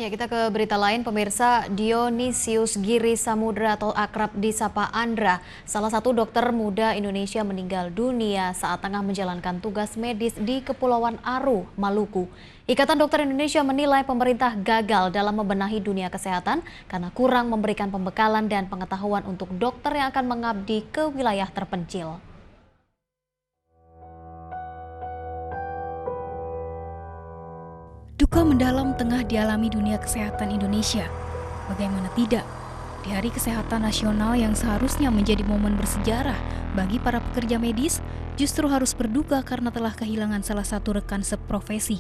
Ya, kita ke berita lain, pemirsa. Dionysius Giri Samudra atau akrab disapa Andra, salah satu dokter muda Indonesia meninggal dunia saat tengah menjalankan tugas medis di Kepulauan Aru, Maluku. Ikatan Dokter Indonesia menilai pemerintah gagal dalam membenahi dunia kesehatan karena kurang memberikan pembekalan dan pengetahuan untuk dokter yang akan mengabdi ke wilayah terpencil. Duka mendalam tengah dialami dunia kesehatan Indonesia. Bagaimana tidak? Di Hari Kesehatan Nasional yang seharusnya menjadi momen bersejarah bagi para pekerja medis, justru harus berduka karena telah kehilangan salah satu rekan seprofesi.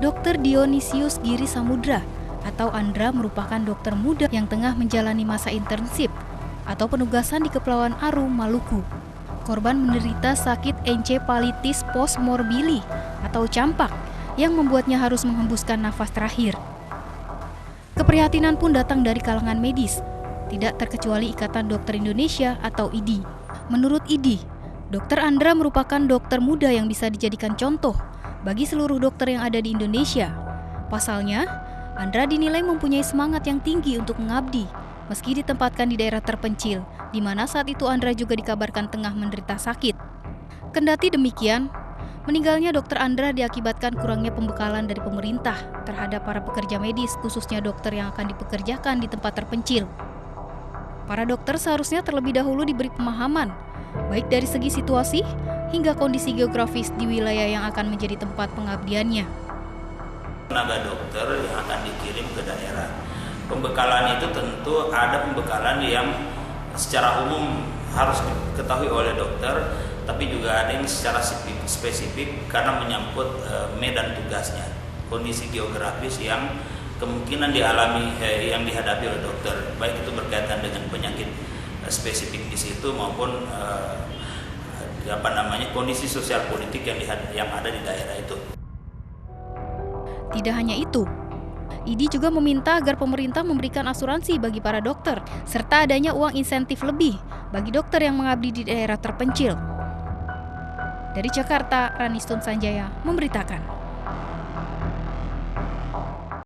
Dr. Dionysius Giri Samudra atau Andra merupakan dokter muda yang tengah menjalani masa internship atau penugasan di Kepulauan Aru, Maluku. Korban menderita sakit encephalitis postmorbili atau campak yang membuatnya harus menghembuskan nafas terakhir. Keprihatinan pun datang dari kalangan medis, tidak terkecuali Ikatan Dokter Indonesia atau IDI. Menurut IDI, Dr. Andra merupakan dokter muda yang bisa dijadikan contoh bagi seluruh dokter yang ada di Indonesia. Pasalnya, Andra dinilai mempunyai semangat yang tinggi untuk mengabdi, meski ditempatkan di daerah terpencil, di mana saat itu Andra juga dikabarkan tengah menderita sakit. Kendati demikian, meninggalnya Dr. Andra diakibatkan kurangnya pembekalan dari pemerintah terhadap para pekerja medis, khususnya dokter yang akan dipekerjakan di tempat terpencil. Para dokter seharusnya terlebih dahulu diberi pemahaman, baik dari segi situasi hingga kondisi geografis di wilayah yang akan menjadi tempat pengabdiannya. Tenaga dokter yang akan dikirim ke daerah. Pembekalan itu tentu ada pembekalan yang secara umum harus diketahui oleh dokter, tapi juga ada yang secara spesifik karena menyangkut medan tugasnya, kondisi geografis yang kemungkinan yang dihadapi oleh dokter, baik itu berkaitan dengan penyakit spesifik di situ maupun kondisi sosial politik yang ada di daerah itu. Tidak hanya itu, IDI juga meminta agar pemerintah memberikan asuransi bagi para dokter, serta adanya uang insentif lebih bagi dokter yang mengabdi di daerah terpencil. Dari Jakarta, Ranistun Sanjaya memberitakan.